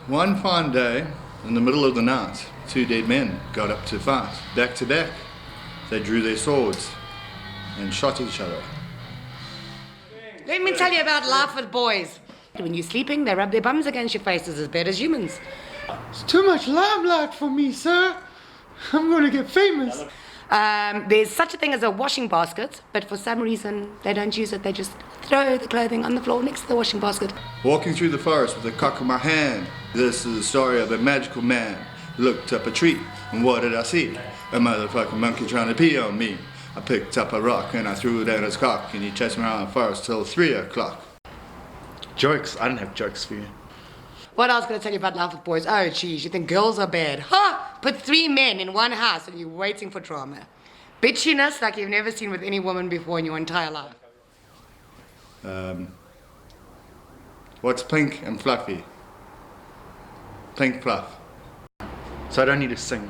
One fine day, in the middle of the night, two dead men got up to fight, back to back. They drew their swords and shot each other. Let me tell you about life with boys. When you're sleeping, they rub their bums against your faces as bad as humans. It's too much limelight for me, sir. I'm going to get famous. There's such a thing as a washing basket, but for some reason they don't use it. They just throw the clothing on the floor next to the washing basket. Walking through the forest with a cock in my hand. This is the story of a magical man. Looked up a tree, and what did I see? A motherfucking monkey trying to pee on me. I picked up a rock and I threw it at his cock, and he chased me around the forest till 3 o'clock. Jokes? I don't have jokes for you. What else can I tell you about life with boys? Oh, geez, you think girls are bad? Ha! Put 3 men in one house and you're waiting for drama. Bitchiness like you've never seen with any woman before in your entire life. What's pink and fluffy? Pink fluff. So I don't need to sing.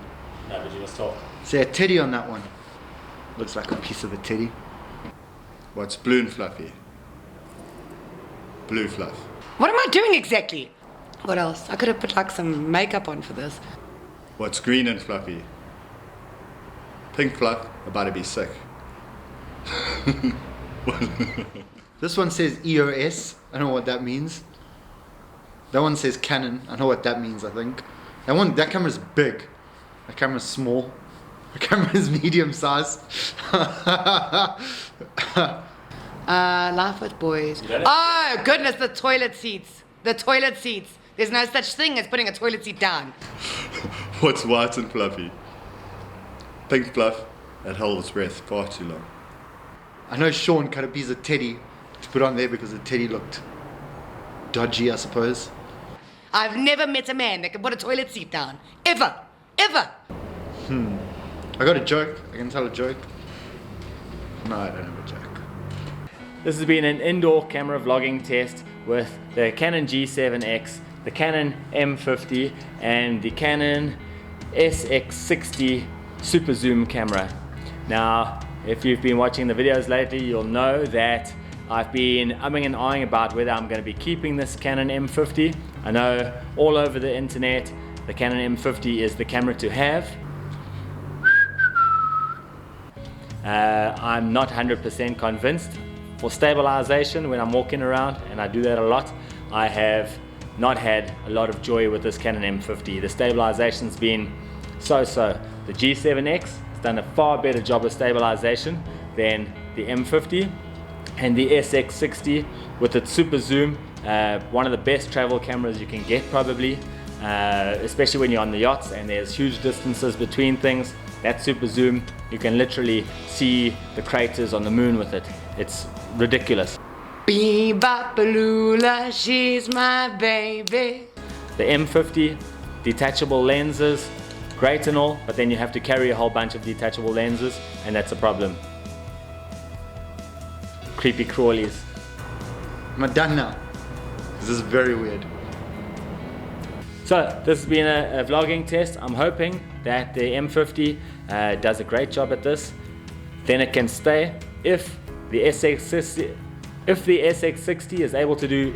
No, but you just talk. Say a titty on that one. Looks like a piece of a titty. What's blue and fluffy? Blue fluff. What am I doing exactly? What else? I could have put like some makeup on for this. What's green and fluffy? Pink fluff, about to be sick. This one says EOS. I don't know what that means. That one says Canon. I know what that means, I think. That camera's big. That camera's small. The camera is medium size. Life with boys. Oh, goodness, the toilet seats. The toilet seats. There's no such thing as putting a toilet seat down. What's white and fluffy? Pink fluff, that holds its breath far too long. I know Sean cut a piece of teddy to put on there because the teddy looked dodgy, I suppose. I've never met a man that can put a toilet seat down. Ever. Ever. I got a joke. I can tell a joke. No, I don't have a joke. This has been an indoor camera vlogging test with the Canon G7X, the Canon M50 and the Canon SX60 super zoom camera. Now, if you've been watching the videos lately, you'll know that I've been umming and ahhing about whether I'm going to be keeping this Canon M50. I know all over the internet the Canon M50 is the camera to have. I'm not 100% convinced. For stabilization, when I'm walking around, and I do that a lot, I have not had a lot of joy with this Canon M50. The stabilization's been so-so. The G7X has done a far better job of stabilization than the M50, and the SX60 with its super zoom, one of the best travel cameras you can get probably, especially when you're on the yachts and there's huge distances between things. That super zoom, you can literally see the craters on the moon with it. It's ridiculous. Bee-bop-a-lula, she's my baby. The M50, detachable lenses, great and all, but then you have to carry a whole bunch of detachable lenses, and that's a problem. Creepy crawlies. I'm done now. This is very weird. So this has been a vlogging test. I'm hoping that the M50 does a great job at this. Then it can stay. If the SX60 is able to do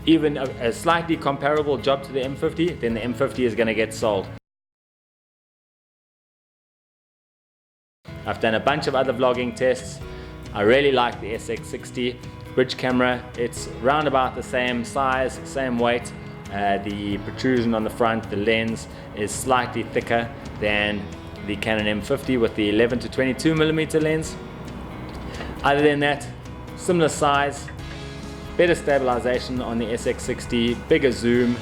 even a slightly comparable job to the M50, then the M50 is going to get sold. I've done a bunch of other vlogging tests. I really like the SX60 bridge camera. It's round about the same size, same weight. The protrusion on the front, the lens, is slightly thicker than the Canon M50 with the 11 to 22mm lens. Other than that, similar size, better stabilization on the SX60, bigger zoom.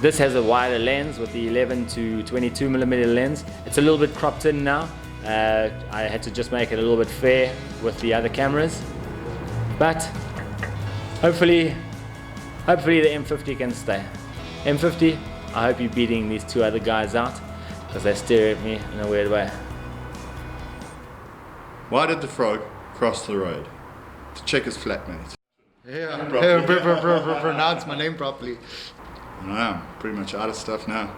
This has a wider lens with the 11 to 22mm lens. It's a little bit cropped in now. I had to just make it a little bit fair with the other cameras. But hopefully the M50 can stay. M50, I hope you're beating these two other guys out because they stare at me in a weird way. Why did the frog cross the road? To check his flatmate. Yeah, pronounce my name properly. I know, I'm pretty much out of stuff now.